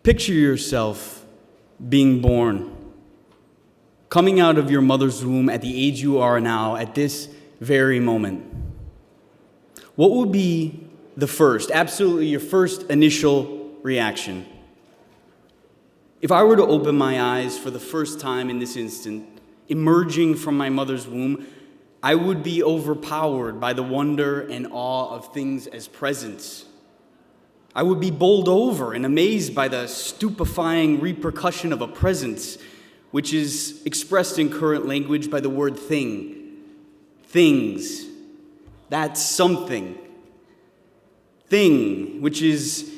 Picture yourself being born, coming out of your mother's womb at the age you are now, at this very moment. What would be the first, absolutely your first initial reaction? If I were to open my eyes for the first time in this instant, emerging from my mother's womb, I would be overpowered by the wonder and awe of things as presents. I would be bowled over and amazed by the stupefying repercussion of a presence, which is expressed in current language by the word thing. Things. That's something. Thing, which is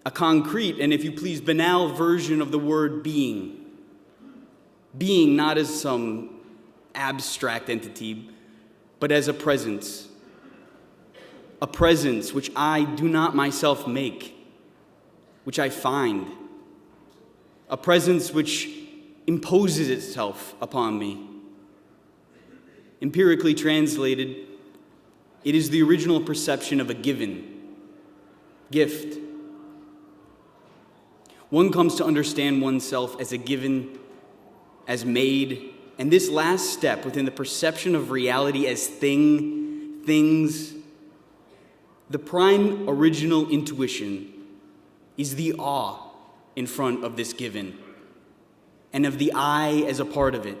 a concrete and, if you please, banal version of the word being. Being not as some abstract entity, but as a presence. A presence which I do not myself make, which I find. A presence which imposes itself upon me. Empirically translated, it is the original perception of a gift. One comes to understand oneself as a given, as made, and this last step within the perception of reality as things, the prime original intuition is the awe in front of this given, and of the I as a part of it.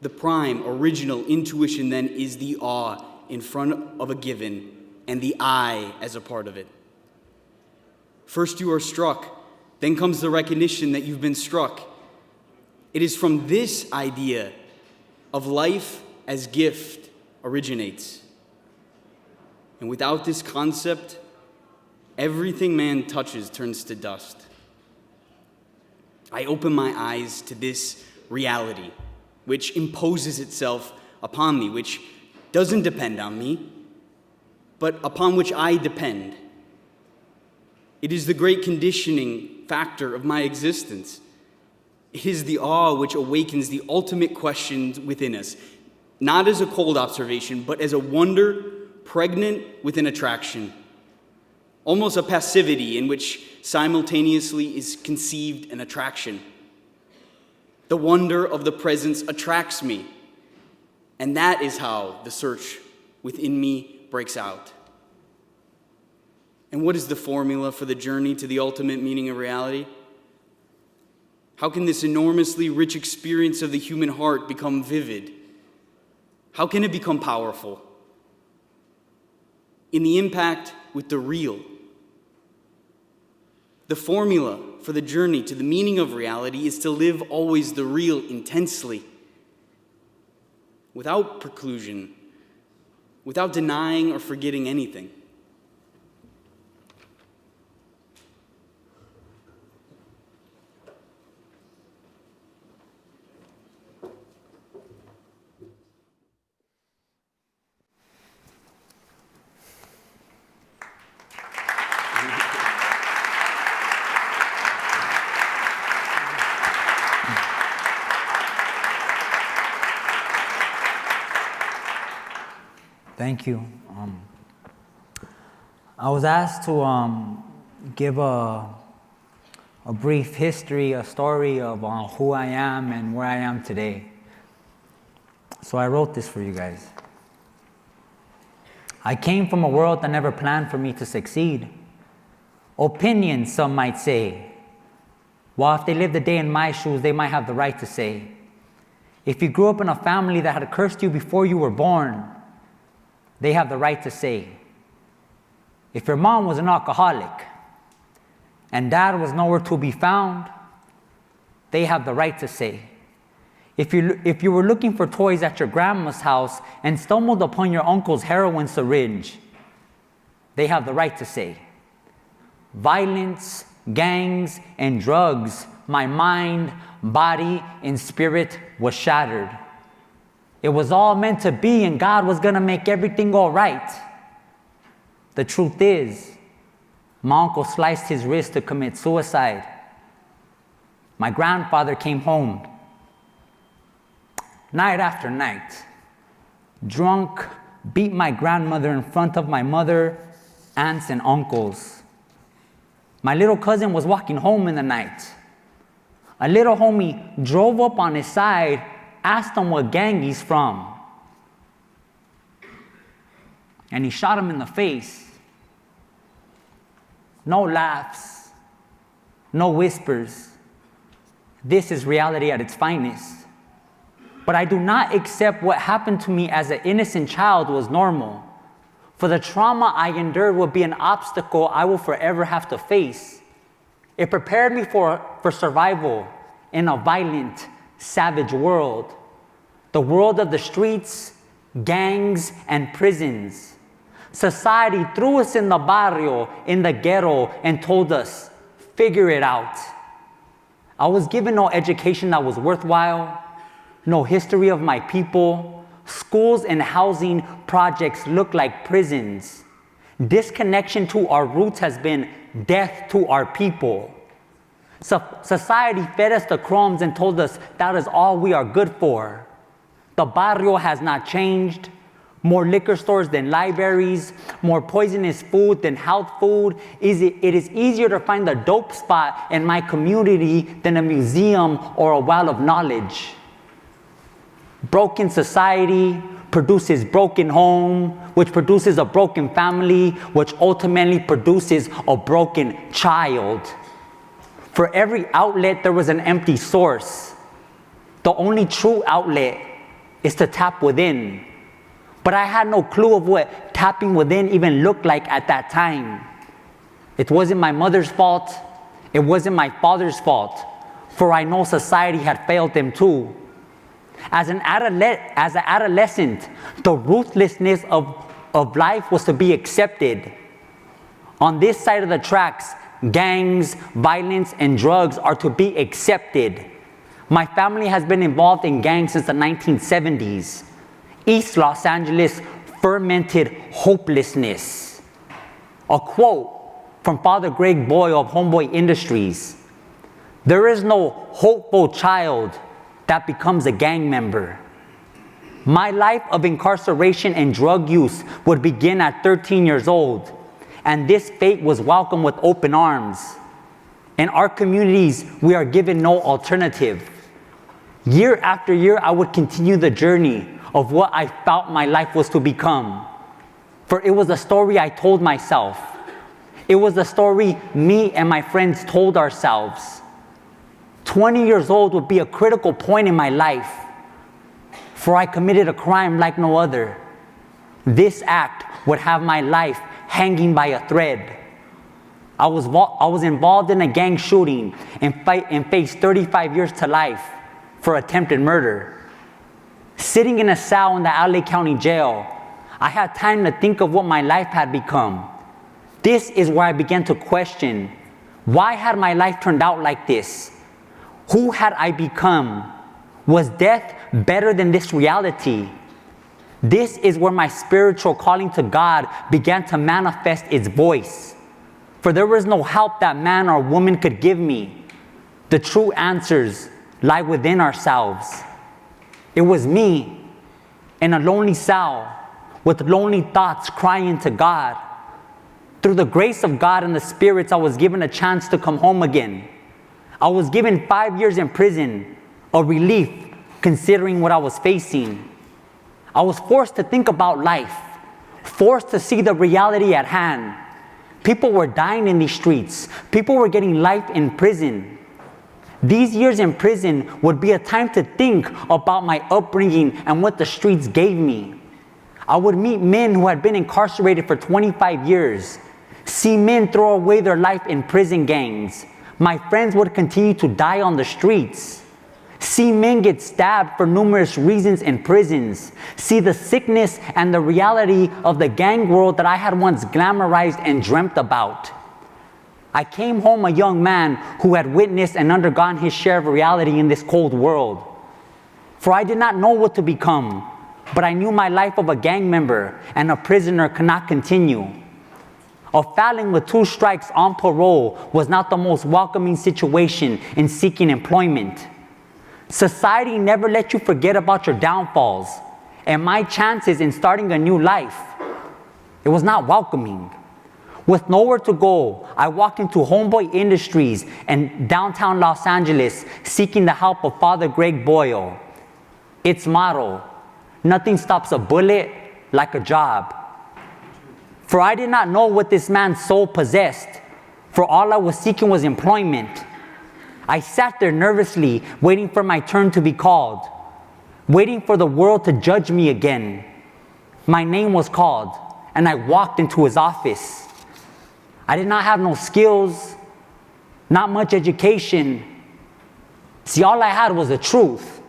The prime original intuition then is the awe in front of a given, and the I as a part of it. First you are struck, then comes the recognition that you've been struck. It is from this idea of life as gift originates. And without this concept, everything man touches turns to dust. I open my eyes to this reality, which imposes itself upon me, which doesn't depend on me, but upon which I depend. It is the great conditioning factor of my existence. It is the awe which awakens the ultimate questions within us, not as a cold observation, but as a wonder pregnant with an attraction, almost a passivity in which simultaneously is conceived an attraction. The wonder of the presence attracts me, and that is how the search within me breaks out. And what is the formula for the journey to the ultimate meaning of reality? How can this enormously rich experience of the human heart become vivid? How can it become powerful? In the impact with the real. The formula for the journey to the meaning of reality is to live always the real intensely, without preclusion, without denying or forgetting anything. Thank you. I was asked to give a brief history, a story of who I am and where I am today. So I wrote this for you guys. I came from a world that never planned for me to succeed. Opinions, some might say. Well, if they lived a day in my shoes, they might have the right to say. If you grew up in a family that had cursed you before you were born, they have the right to say. If your mom was an alcoholic and dad was nowhere to be found, they have the right to say. If you were looking for toys at your grandma's house and stumbled upon your uncle's heroin syringe, they have the right to say. Violence, gangs, and drugs, my mind, body, and spirit was shattered. It was all meant to be, and God was going to make everything all right. The truth is, my uncle sliced his wrist to commit suicide. My grandfather came home night after night, drunk, beat my grandmother in front of my mother, aunts, and uncles. My little cousin was walking home in the night. A little homie drove up on his side, asked him what gang he's from. And he shot him in the face. No laughs, no whispers. This is reality at its finest. But I do not accept what happened to me as an innocent child was normal. For the trauma I endured will be an obstacle I will forever have to face. It prepared me for survival in a violent, savage world. The world of the streets, gangs, and prisons. Society threw us in the barrio, in the ghetto, and told us, figure it out. I was given no education that was worthwhile, no history of my people. Schools and housing projects look like prisons. Disconnection to our roots has been death to our people. So society fed us the crumbs and told us that is all we are good for. The barrio has not changed. More liquor stores than libraries, more poisonous food than health food. It is easier to find the dope spot in my community than a museum or a well of knowledge. Broken society produces broken home, which produces a broken family, which ultimately produces a broken child. For every outlet, there was an empty source. The only true outlet is to tap within. But I had no clue of what tapping within even looked like at that time. It wasn't my mother's fault. It wasn't my father's fault. For I know society had failed them too. As an adolescent, the ruthlessness of life was to be accepted. On this side of the tracks, gangs, violence, and drugs are to be accepted. My family has been involved in gangs since the 1970s. East Los Angeles fermented hopelessness. A quote from Father Greg Boyle of Homeboy Industries. There is no hopeful child that becomes a gang member. My life of incarceration and drug use would begin at 13 years old, and this fate was welcomed with open arms. In our communities, we are given no alternative. Year after year, I would continue the journey of what I felt my life was to become. For it was a story I told myself. It was a story me and my friends told ourselves. 20 years old would be a critical point in my life, for I committed a crime like no other. This act would have my life hanging by a thread. I was involved in a gang shooting and faced 35 years to life for attempted murder. Sitting in a cell in the LA County Jail, I had time to think of what my life had become. This is where I began to question, why had my life turned out like this? Who had I become? Was death better than this reality? This is where my spiritual calling to God began to manifest its voice. For there was no help that man or woman could give me. The true answers lie within ourselves. It was me in a lonely cell with lonely thoughts crying to God. Through the grace of God and the spirits, I was given a chance to come home again. I was given 5 years in prison, a relief considering what I was facing. I was forced to think about life, forced to see the reality at hand. People were dying in these streets. People were getting life in prison. These years in prison would be a time to think about my upbringing and what the streets gave me. I would meet men who had been incarcerated for 25 years, see men throw away their life in prison gangs. My friends would continue to die on the streets. See men get stabbed for numerous reasons in prisons. See the sickness and the reality of the gang world that I had once glamorized and dreamt about. I came home a young man who had witnessed and undergone his share of reality in this cold world. For I did not know what to become, but I knew my life of a gang member and a prisoner could not continue. A felon with 2 strikes on parole was not the most welcoming situation in seeking employment. Society never let you forget about your downfalls and my chances in starting a new life. It was not welcoming. With nowhere to go, I walked into Homeboy Industries in downtown Los Angeles, seeking the help of Father Greg Boyle. Its motto, nothing stops a bullet like a job. For I did not know what this man's soul possessed, for all I was seeking was employment. I sat there nervously, waiting for my turn to be called, waiting for the world to judge me again. My name was called, and I walked into his office. I did not have no skills, not much education. See, all I had was the truth.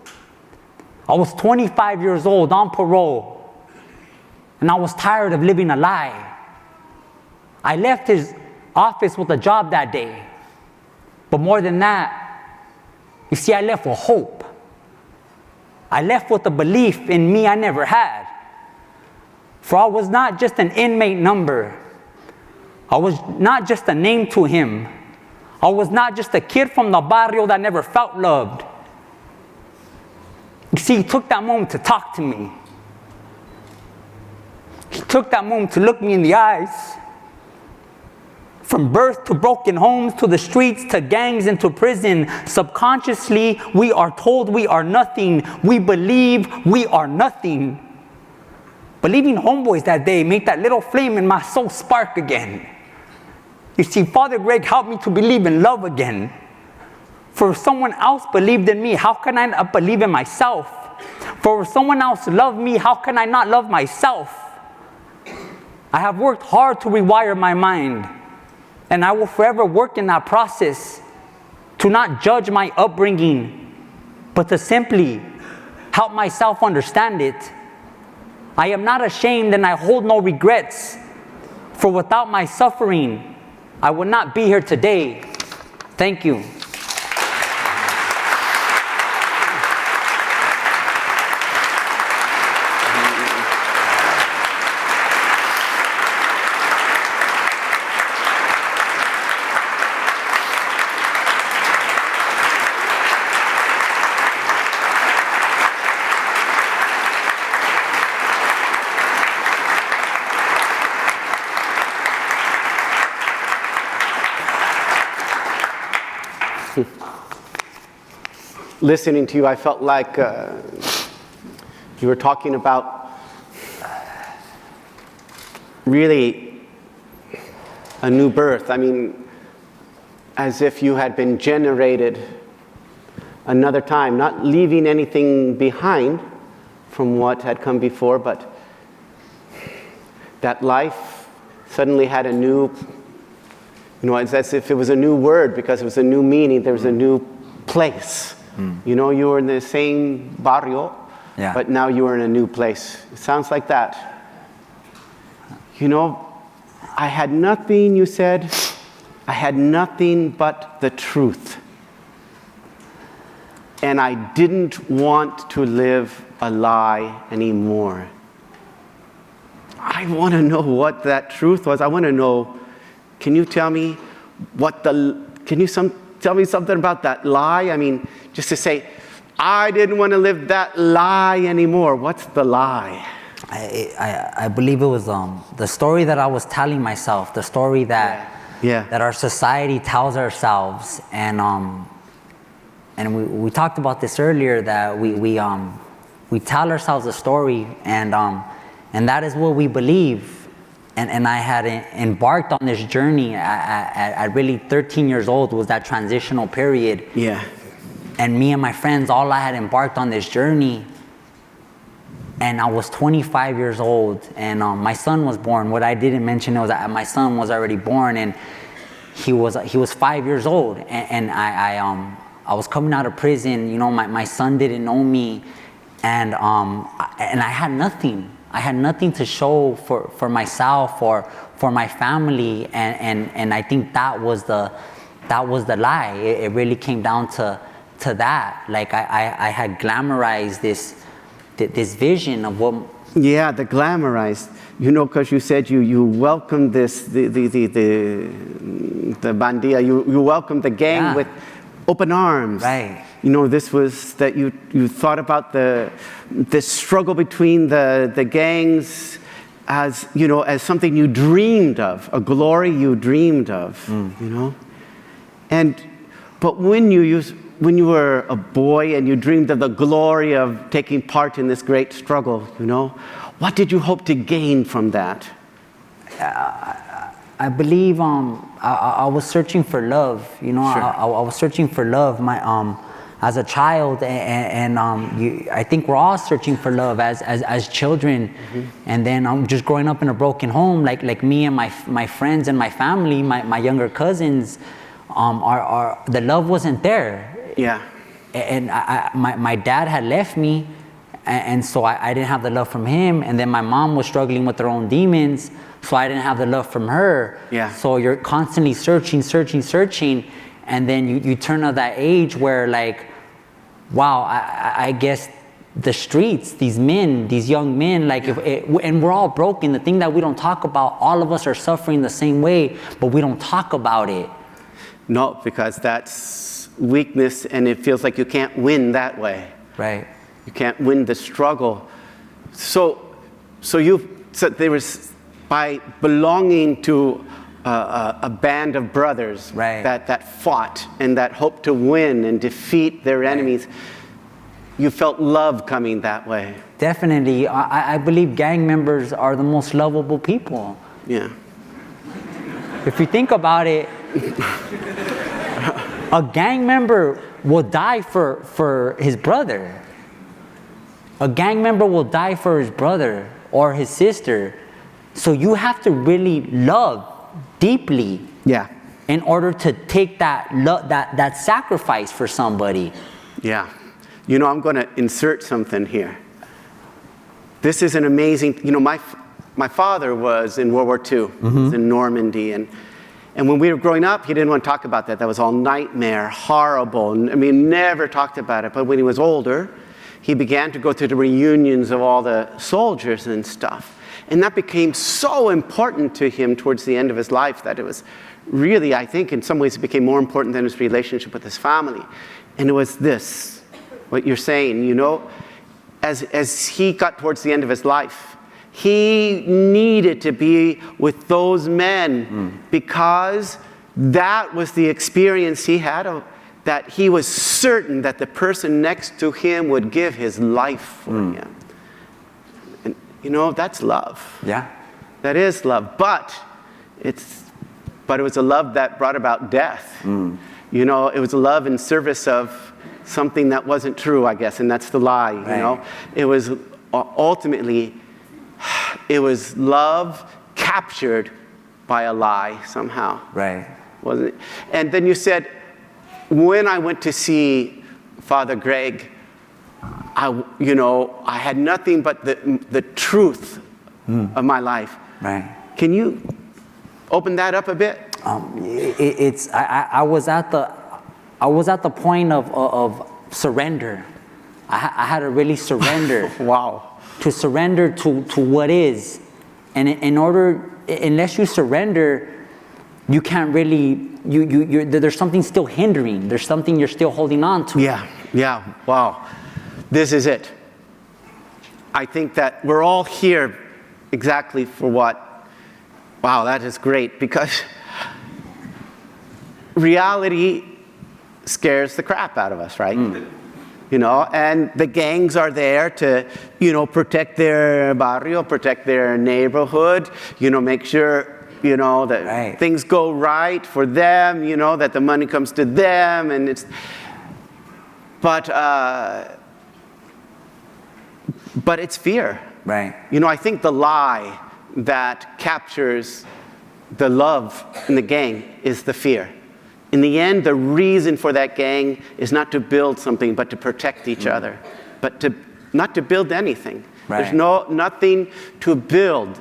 I was 25 years old on parole, and I was tired of living a lie. I left his office with a job that day. But more than that, you see, I left with hope. I left with a belief in me I never had. For I was not just an inmate number. I was not just a name to him. I was not just a kid from the barrio that never felt loved. You see, he took that moment to talk to me. He took that moment to look me in the eyes. From birth to broken homes, to the streets, to gangs, and to prison, subconsciously we are told we are nothing. We believe we are nothing. But leaving Homeboys that day made that little flame in my soul spark again. You see, Father Greg helped me to believe in love again. For if someone else believed in me, how can I not believe in myself? For if someone else loved me, how can I not love myself? I have worked hard to rewire my mind, and I will forever work in that process to not judge my upbringing, but to simply help myself understand it. I am not ashamed and I hold no regrets, for without my suffering, I would not be here today. Thank you. Listening to you, I felt like you were talking about really a new birth. I mean, as if you had been generated another time, not leaving anything behind from what had come before, but that life suddenly had a new, it's as if it was a new word because it was a new meaning, there was a new place. You were in the same barrio, but now you were in a new place. It sounds like that. I had nothing, you said, I had nothing but the truth. And I didn't want to live a lie anymore. I want to know what that truth was. I want to know, can you tell me tell me something about that lie? I mean, just to say, I didn't want to live that lie anymore. What's the lie? I believe it was the story that I was telling myself, the story that that our society tells ourselves, and we talked about this earlier, that we tell ourselves a story, and that is what we believe. And I had embarked on this journey at really 13 years old, was that transitional period. Yeah. And me and my friends, all I had embarked on this journey. And I was 25 years old, and my son was born. What I didn't mention was that my son was already born, and he was 5 years old. And I was coming out of prison. My son didn't know me, and I had nothing. I had nothing to show for myself or for my family, and I think that was the lie. It really came down to that. Like I had glamorized this vision of what. Yeah, the glamorized. Because you said you welcomed the bandia. You welcomed the gang with open arms. Right. This was that you thought about this struggle between the gangs as, you know, as something you dreamed of, a glory you dreamed of, you know. But when you were a boy and you dreamed of the glory of taking part in this great struggle, you know, what did you hope to gain from that? I believe I was searching for love. You know, Sure. I was searching for love. As a child, and I think we're all searching for love as children. And then just growing up in a broken home, like me and my friends and my family, my younger cousins, the love wasn't there. Yeah. And my dad had left me, and so I didn't have the love from him. And then my mom was struggling with her own demons, so I didn't have the love from her. Yeah. So you're constantly searching, and then you turn to that age where, like, wow, I guess the streets, these young men, like, and we're all broken. The thing that we don't talk about, all of us are suffering the same way, but we don't talk about it. No, because that's weakness, and it feels like you can't win that way. Right. You can't win the struggle. So there was, by belonging to a band of brothers, right, that fought and that hoped to win and defeat their enemies, you felt love coming that way. Definitely. I believe gang members are the most lovable people. Yeah. If you think about it, a gang member will die for his brother. A gang member will die for his brother or his sister. So you have to really love deeply, yeah, in order to take that sacrifice for somebody. Yeah. You know, I'm going to insert something here. This is an amazing, you know, my father was in World War II, he was in Normandy, and when we were growing up, he didn't want to talk about that. That was all nightmare, horrible. I mean, never talked about it. But when he was older, he began to go to the reunions of all the soldiers and stuff. And that became so important to him towards the end of his life that it was really, I think, in some ways it became more important than his relationship with his family. And it was this, what you're saying, you know, as he got towards the end of his life, he needed to be with those men because that was the experience he had, that he was certain that the person next to him would give his life for him. And, you know, that's love. Yeah. That is love. But it was a love that brought about death. You know, it was a love in service of something that wasn't true, I guess, and that's the lie, you know. It was ultimately, it was love captured by a lie somehow. Right. Wasn't it? And then you said, when I went to see Father Greg, I had nothing but the truth of my life. Right. Can you open that up a bit? I was at the point of surrender. I had to really surrender. Wow. To surrender to what is, and unless you surrender, you can't really. There's something still hindering. There's something you're still holding on to. Yeah. Wow. This is it. I think that we're all here exactly for what. Wow, that is great, because reality scares the crap out of us, right? You know, and the gangs are there to, you know, protect their barrio, protect their neighborhood, you know, make sure, you know, that things go right for them, you know, that the money comes to them, and but it's fear. Right. You know, I think the lie that captures the love in the gang is the fear. In the end, the reason for that gang is not to build something, but to protect each other, but not to build anything. Right. There's nothing to build.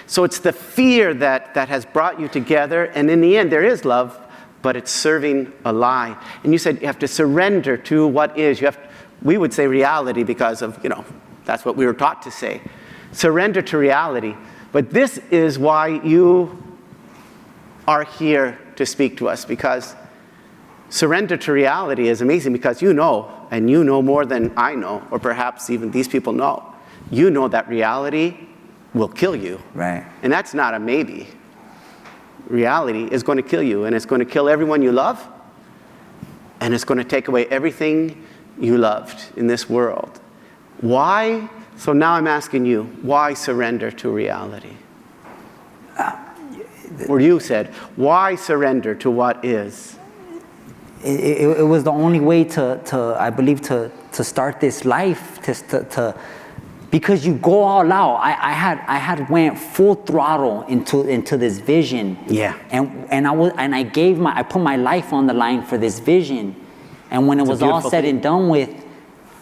So it's the fear that has brought you together, and in the end, there is love, but it's serving a lie. And you said you have to surrender to what is. We would say reality because of, you know, that's what we were taught to say. Surrender to reality. But this is why you are here to speak to us, because surrender to reality is amazing, because you know, and you know more than I know, or perhaps even these people know. You know that reality will kill you. Right. And that's not a maybe. Reality is going to kill you, and it's going to kill everyone you love, and it's going to take away everything you loved in this world. Why? So now I'm asking you, why surrender to reality? Or you said, why surrender to what is? It was the only way to I believe, to start this life, because you go all out. I had went full throttle into this vision. Yeah. And I put my life on the line for this vision. And when it was all said and done with,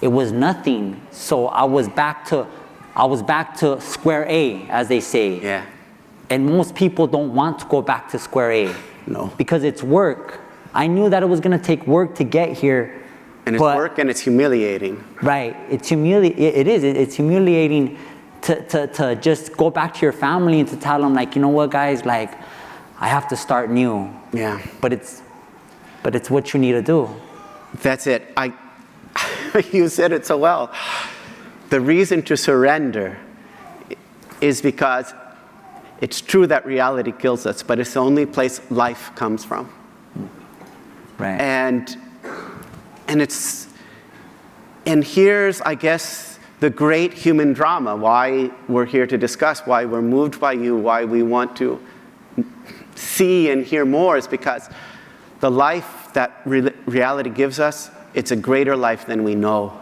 it was nothing. So I was back to square A, as they say. Yeah. And most people don't want to go back to square A. No. Because it's work. I knew that it was going to take work to get here. And it's work, and it's humiliating. Right. It's humiliating to just go back to your family and to tell them, like, you know what, guys, like, I have to start new. Yeah. But it's what you need to do. That's it. You said it so well. The reason to surrender is because it's true that reality kills us, but it's the only place life comes from. Right. And here's, I guess, the great human drama, why we're here to discuss, why we're moved by you, why we want to see and hear more, is because the life that reality gives us, it's a greater life than we know.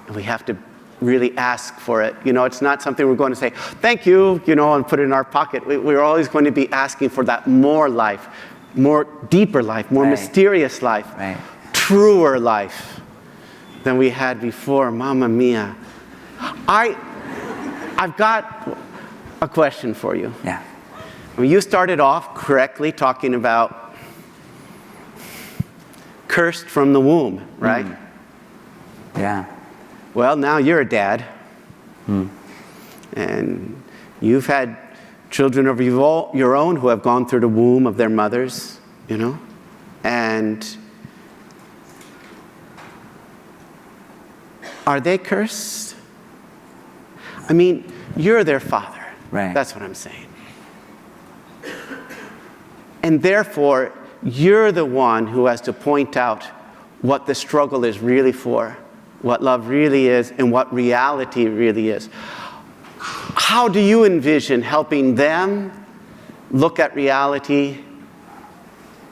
And we have to really ask for it. You know, it's not something we're going to say, thank you, you know, and put it in our pocket. We're always going to be asking for that more life, more deeper life, more mysterious life, truer life than we had before. Mamma mia. I've got a question for you. Yeah. I mean, you started off correctly talking about cursed from the womb, right? Yeah. Well, now you're a dad. And you've had children of your own who have gone through the womb of their mothers, you know? And are they cursed? I mean, you're their father. Right. That's what I'm saying. And therefore, you're the one who has to point out what the struggle is really for, what love really is, and what reality really is. How do you envision helping them look at reality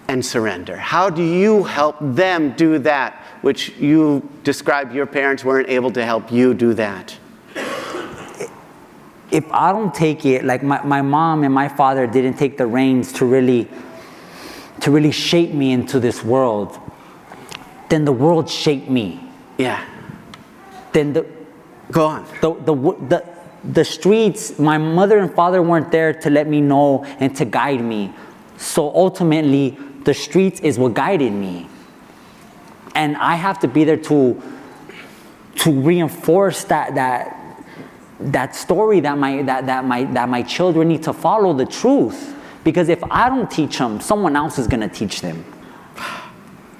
and surrender? How do you help them do that, which you described your parents weren't able to help you do that? If I don't take it, like my mom and my father didn't take the reins to really shape me into this world, then the world shaped me. Yeah. Then Go on. The streets, my mother and father weren't there to let me know and to guide me. So ultimately, the streets is what guided me. And I have to be there to reinforce that story that my children need to follow the truth. Because if I don't teach them, someone else is going to teach them.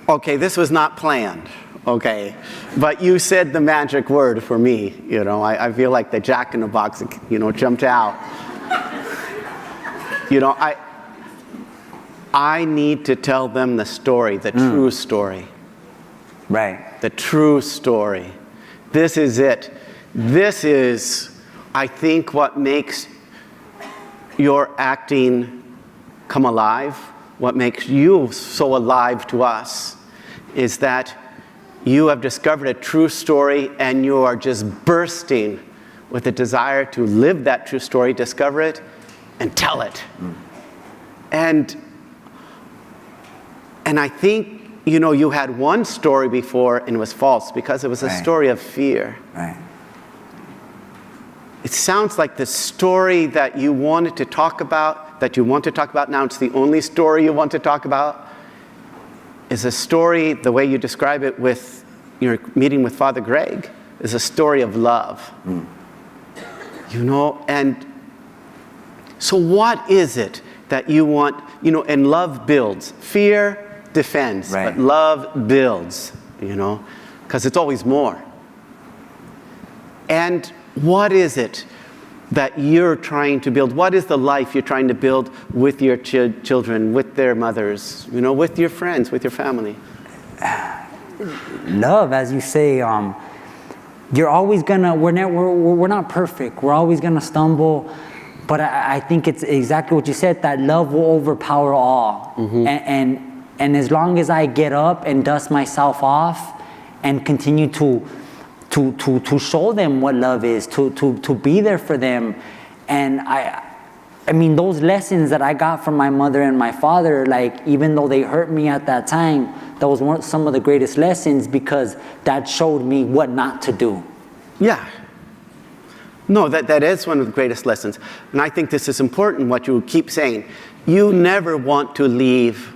Okay, this was not planned, okay? But you said the magic word for me, you know. I feel like the Jack in the Box, you know, jumped out. You know, I need to tell them the story, the true story. Right. The true story. This is it. This is, I think, what makes your acting come alive, what makes you so alive to us, is that you have discovered a true story and you are just bursting with a desire to live that true story, discover it, and tell it. And I think, you know, you had one story before and it was false because it was a story of fear. Right. It sounds like the story that you wanted to talk about, that you want to talk about now, it's the only story you want to talk about, is a story, the way you describe it with your meeting with Father Greg, is a story of love. You know, and so what is it that you want, you know, and love builds. Fear defends, but love builds, you know, because it's always more. And what is it? that you're trying to build? What is the life you're trying to build with your children, with their mothers, with your friends, with your family? Love, as you say. You're always gonna. We're not perfect. We're always gonna stumble. But I think it's exactly what you said, that love will overpower all. And as long as I get up and dust myself off and continue to show them what love is, to be there for them. And I mean, those lessons that I got from my mother and my father, like, even though they hurt me at that time, that was some of the greatest lessons, because that showed me what not to do. Yeah. No, that is one of the greatest lessons. And I think this is important, what you keep saying. You never want to leave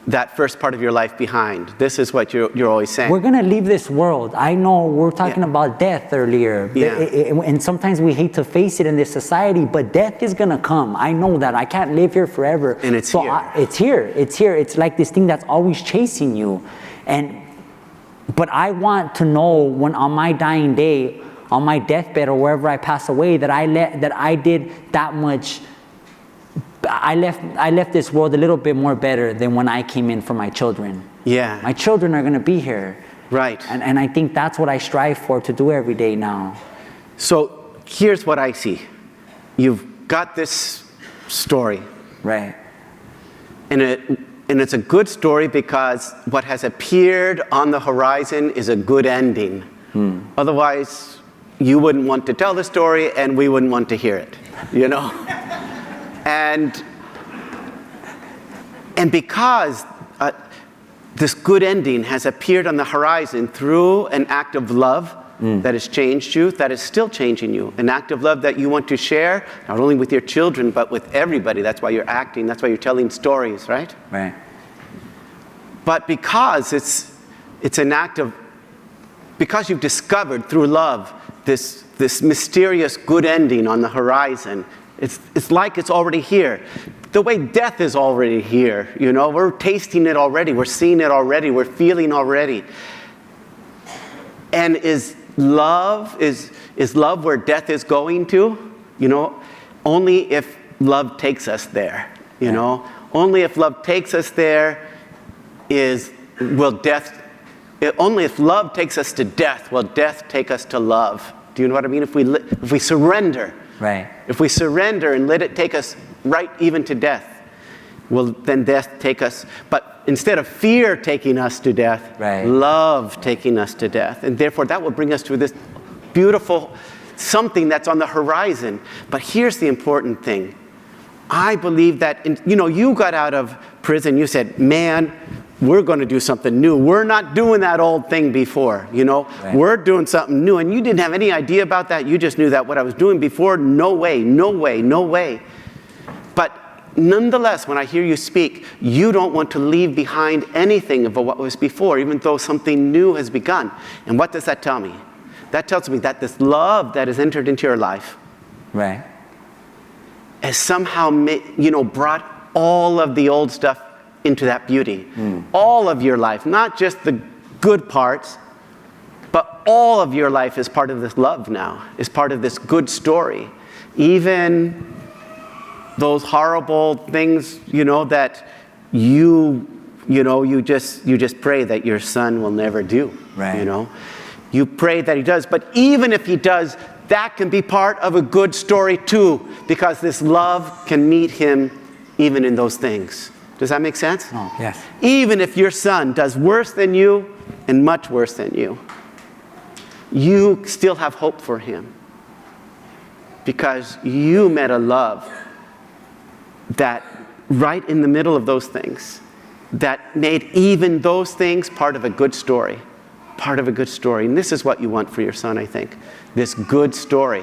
that first part of your life behind. This is what you're always saying. We're going to leave this world. I know we're talking about death earlier. Yeah. And sometimes we hate to face it in this society, but death is going to come. I know that. I can't live here forever. And it's here. It's here. It's here. It's like this thing that's always chasing you. But I want to know, when on my dying day, on my deathbed or wherever I pass away, that I did that much. I left this world a little bit more better than when I came in for my children. Yeah. My children are going to be here. Right. And I think that's what I strive for, to do every day now. So here's what I see. You've got this story. Right. And it's a good story because what has appeared on the horizon is a good ending. Otherwise, you wouldn't want to tell the story and we wouldn't want to hear it, And because this good ending has appeared on the horizon through an act of love that has changed you, that is still changing you, an act of love that you want to share, not only with your children, but with everybody. That's why you're acting. That's why you're telling stories, right? Right. But because it's an act of, because you've discovered through love this mysterious good ending on the horizon, it's like it's already here. The way death is already here, we're tasting it already, we're seeing it already, we're feeling already. And is love where death is going to? Only if love takes us there, Only if love takes us there only if love takes us to death, will death take us to love. Do you know what I mean? If we surrender, right. If we surrender and let it take us right even to death, will then death take us? But instead of fear taking us to death, right. Love taking us to death, and therefore that will bring us to this beautiful something that's on the horizon. But here's the important thing. I believe that, you got out of prison. You said, "Man, we're going to do something new. We're not doing that old thing before, Right. We're doing something new." And you didn't have any idea about that. You just knew that what I was doing before, no way, no way, no way. But nonetheless, when I hear you speak, you don't want to leave behind anything of what was before, even though something new has begun. And what does that tell me? That tells me that this love that has entered into your life, right, has somehow brought all of the old stuff into that beauty. All of your life, not just the good parts, but all of your life is part of this love now, is part of this good story. Even those horrible things, that you just pray that your son will never do. Right. You pray that he does, but even if he does, that can be part of a good story too, because this love can meet him even in those things. Does that make sense? Oh, yes. Even if your son does worse than you and much worse than you, you still have hope for him, because you met a love that right in the middle of those things, that made even those things part of a good story. Part of a good story. And this is what you want for your son, I think. This good story.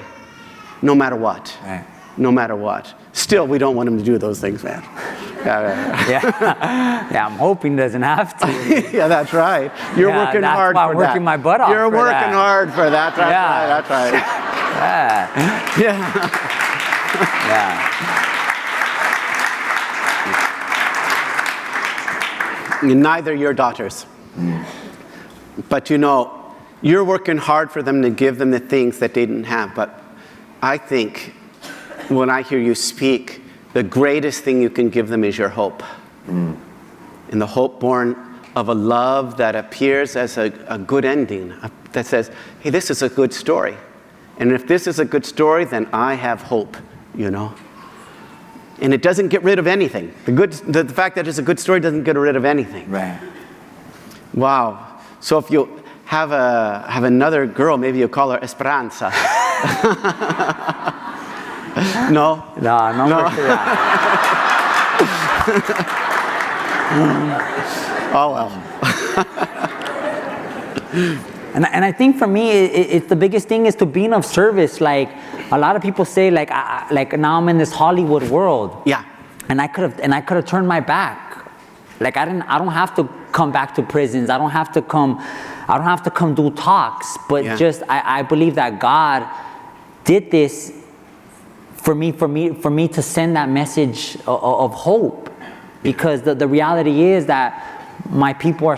No matter what. Right. No matter what. Still, we don't want him to do those things, man. Yeah, I'm hoping he doesn't have to. Yeah, that's right. You're working hard for that. That's why I'm working my butt off. You're working hard for that. That's right. Yeah. Yeah. Neither your daughters. But you're working hard for them to give them the things that they didn't have. But I think when I hear you speak, the greatest thing you can give them is your hope. And the hope born of a love that appears as a good ending, that says, hey, this is a good story. And if this is a good story, then I have hope, you know. And it doesn't get rid of anything. The fact that it's a good story doesn't get rid of anything. Right. Wow. So if you have another girl, maybe you call her Esperanza. No? No. Oh, well. And I think for me, it's the biggest thing is to being of service. Like a lot of people say, like now I'm in this Hollywood world. Yeah. And I could have turned my back. Like I don't have to come back to prisons. I don't have to come do talks. But just I believe that God did this for me to send that message of hope. Because the reality is that our people are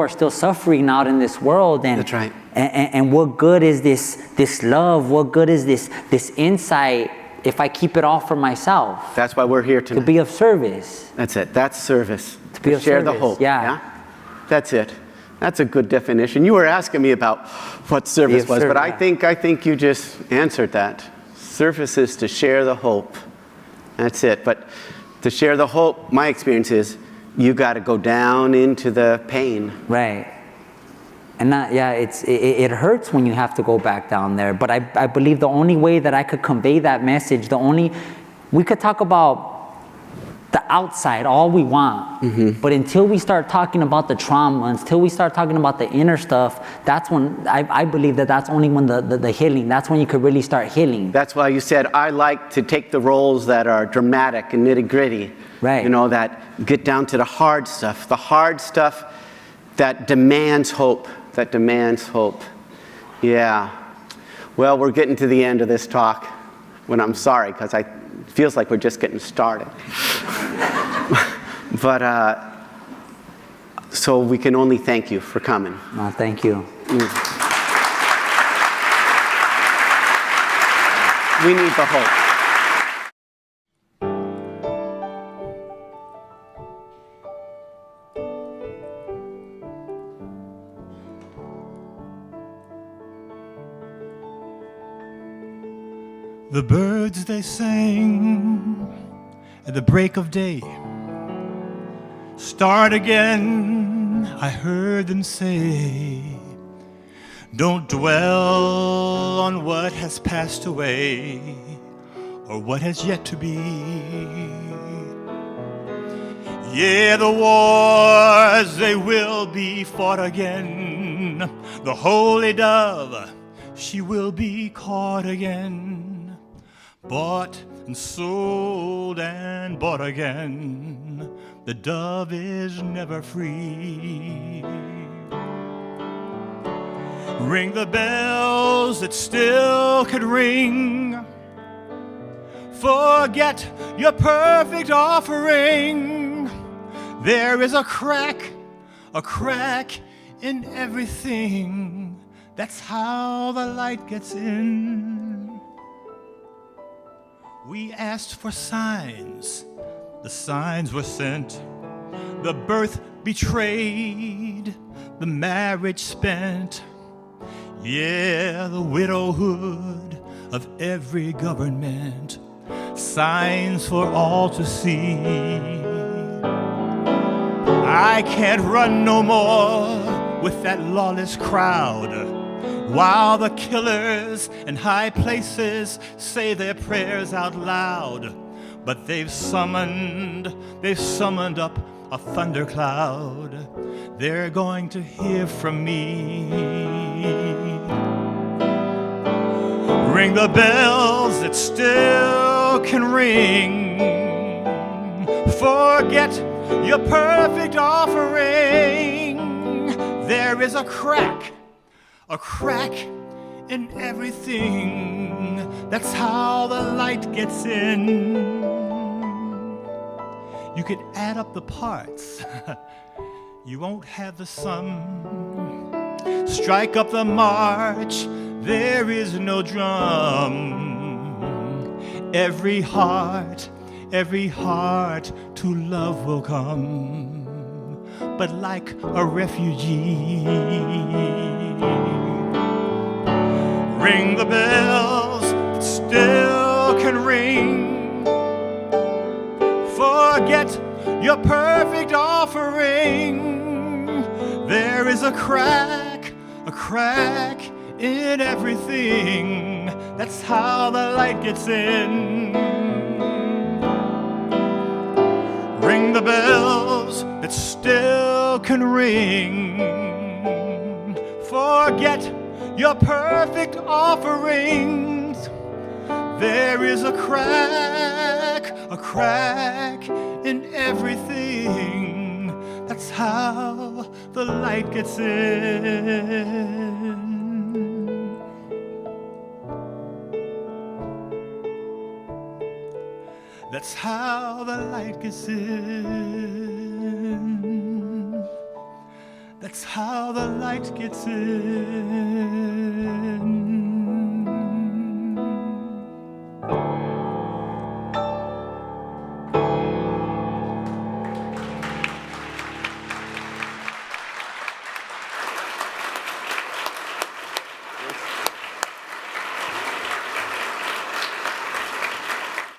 still suffering out in this world, and that's right. And what good is this love? What good is this insight if I keep it all for myself? That's why we're here tonight. To be of service. That's it. That's service. To be of share service. the hope. Yeah. That's it. That's a good definition. You were asking me about what service was, but I think you just answered that. Service is to share the hope. That's it. But to share the hope, my experience is, you got to go down into the pain. Right. And it hurts when you have to go back down there. But I believe the only way that I could convey that message, we could talk about the outside all we want. Mm-hmm. But until we start talking about the trauma, until we start talking about the inner stuff, that's when I believe that's only when the healing, that's when you could really start healing. That's why you said, I like to take the roles that are dramatic and nitty gritty. Right. You know, that get down to the hard stuff that demands hope, Yeah. Well, we're getting to the end of this talk, when I'm sorry, because it feels like we're just getting started. But, so we can only thank you for coming. No, thank you. We need the hope. The birds they sang at the break of day. Start again, I heard them say. Don't dwell on what has passed away or what has yet to be. Yeah, the wars, they will be fought again. The holy dove, she will be caught again. Bought and sold and bought again. The dove is never free. Ring the bells that still could ring. Forget your perfect offering. There is a crack in everything. That's how the light gets in. We asked for signs, the signs were sent. The birth betrayed, the marriage spent. Yeah, the widowhood of every government. Signs for all to see. I can't run no more with that lawless crowd, while the killers in high places say their prayers out loud. But they've summoned up a thundercloud. They're going to hear from me. Ring the bells that still can ring. Forget your perfect offering. There is a crack in everything. That's how the light gets in. You could add up the parts. You won't have the sum. Strike up the march. there is no drum. Every heart to love will come, but like a refugee. Ring the bells that still can ring. Forget your perfect offering. There is a crack in everything. That's how the light gets in. Ring the bells that still can ring. Forget your perfect offerings. There is a crack in everything. That's how the light gets in. That's how the light gets in. That's how the light gets in.